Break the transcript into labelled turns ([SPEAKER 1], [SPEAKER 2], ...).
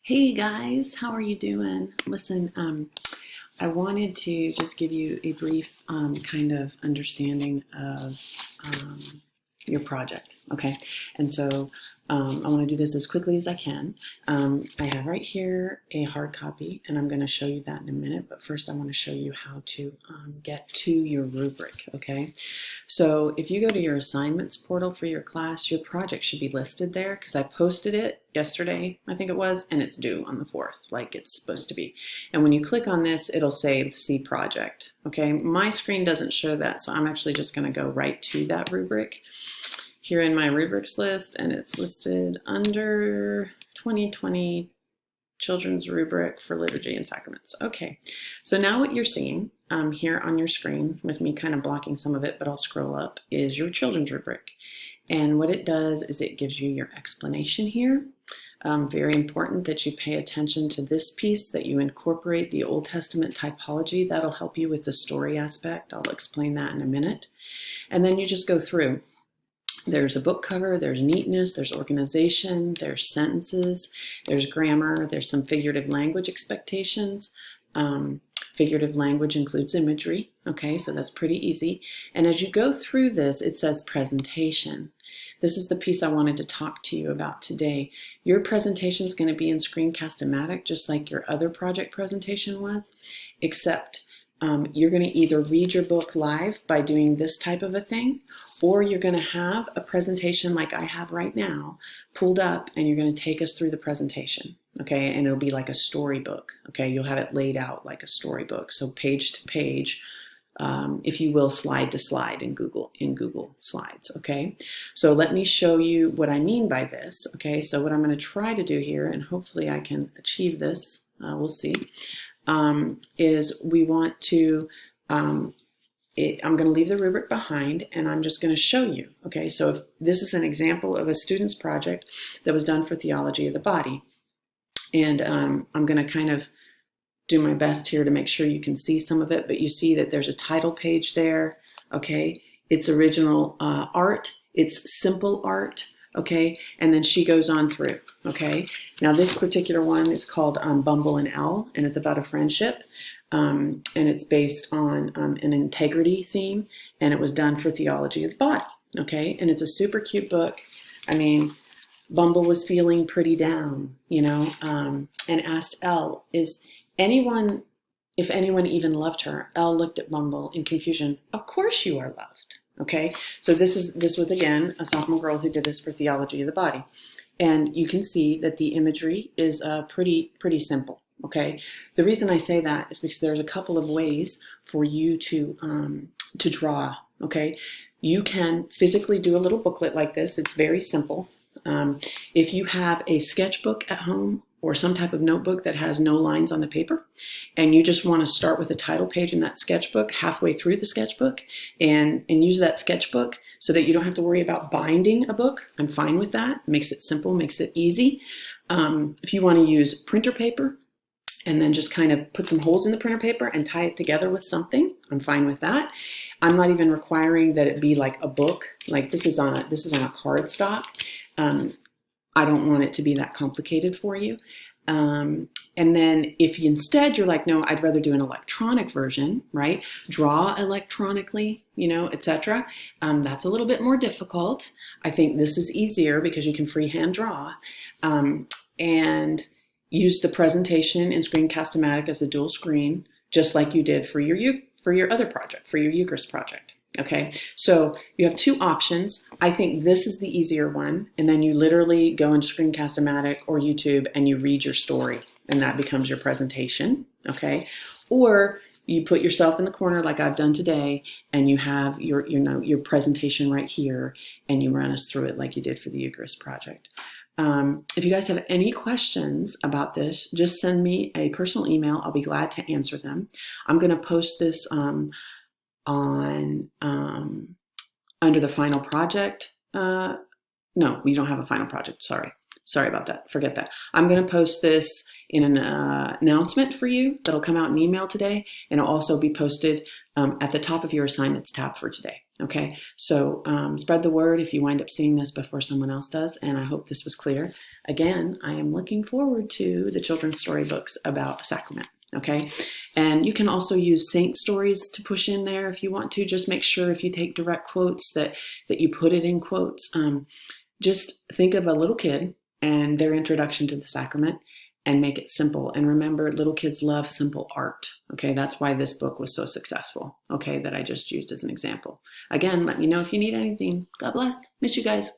[SPEAKER 1] Hey guys, how are you doing? Listen, I wanted to just give you a brief kind of understanding of your project, okay? And so I want to do this as quickly as I can. I have right here a hard copy, and I'm going to show you that in a minute, but first I want to show you how to get to your rubric, okay? So if you go to your assignments portal for your class, your project should be listed there because I posted it yesterday, I think it was, and it's due on the 4th, like it's supposed to be. And when you click on this, it'll say See Project, okay? My screen doesn't show that, so I'm actually just going to go right to that rubric here in my rubrics list, and it's listed under 2020 Children's Rubric for Liturgy and Sacraments. Okay, so now what you're seeing here on your screen, with me kind of blocking some of it, but I'll scroll up, is your children's rubric. And what it does is it gives you your explanation here. Very important that you pay attention to this piece, that you incorporate the Old Testament typology. That'll help you with the story aspect. I'll explain that in a minute. And then you just go through. There's a book cover, there's neatness, there's organization, there's sentences, there's grammar, there's some figurative language expectations. Figurative language includes imagery, okay, so that's pretty easy. And as you go through this, it says presentation. This is the piece I wanted to talk to you about today. Your presentation is going to be in Screencast-O-Matic, just like your other project presentation was, except you're going to either read your book live by doing this type of a thing, or you're going to have a presentation like I have right now pulled up, and you're going to take us through the presentation, okay? And it'll be like a storybook, okay? You'll have it laid out like a storybook, so page to page, if you will, slide to slide in Google Slides, okay? So let me show you what I mean by this, okay? So what I'm going to try to do here, and hopefully I can achieve this, we'll see, is we want to, I'm going to leave the rubric behind, and I'm just going to show you, okay? So if this is an example of a student's project that was done for theology of the body. And I'm going to kind of do my best here to make sure you can see some of it, but you see that there's a title page there, okay? It's original art, it's simple art, okay? And then she goes on through, okay? Now this particular one is called Bumble and Elle, and it's about a friendship, and it's based on an integrity theme, and it was done for theology of the body, okay? And it's a super cute book. I mean, Bumble was feeling pretty down, you know, and asked Elle, if anyone even loved her? Elle looked at Bumble in confusion. Of course you are loved, okay? So this was again a sophomore girl who did this for theology of the body, and you can see that the imagery is pretty simple, okay? The reason I say that is because there's a couple of ways for you to draw, okay? You can physically do a little booklet like this. It's very simple. If you have a sketchbook at home or some type of notebook that has no lines on the paper, and you just want to start with a title page in that sketchbook halfway through the sketchbook and use that sketchbook so that you don't have to worry about binding a book, I'm fine with that. Makes it simple, makes it easy. If you want to use printer paper and then just kind of put some holes in the printer paper and tie it together with something, I'm fine with that. I'm not even requiring that it be like a book. Like this is on a cardstock. I don't want it to be that complicated for you. And then if you instead you're like, no, I'd rather do an electronic version, right? Draw electronically, you know, etc. That's a little bit more difficult. I think this is easier because you can freehand draw, and use the presentation in Screencast-O-Matic as a dual screen, just like you did for your other project, for your Eucharist project. Okay, so you have two options. I think this is the easier one, and then you literally go into Screencast-O-Matic or YouTube and you read your story, and that becomes your presentation, okay? Or you put yourself in the corner like I've done today, and you have your presentation right here, and you run us through it like you did for the Eucharist project. If you guys have any questions about this, just send me a personal email. I'll be glad to answer them. I'm going to post this on under the final project. No, we don't have a final project. Sorry about that. Forget that. I'm going to post this in an announcement for you that'll come out in email today, and it'll also be posted at the top of your assignments tab for today. Okay, so spread the word if you wind up seeing this before someone else does, and I hope this was clear. Again, I am looking forward to the children's storybooks about Sacrament. Okay, and you can also use saint stories to push in there if you want to. Just make sure if you take direct quotes that you put it in quotes. Just think of a little kid and their introduction to the sacrament and make it simple. And remember, little kids love simple art. Okay, that's why this book was so successful. Okay, that I just used as an example. Again, let me know if you need anything. God bless. Miss you guys.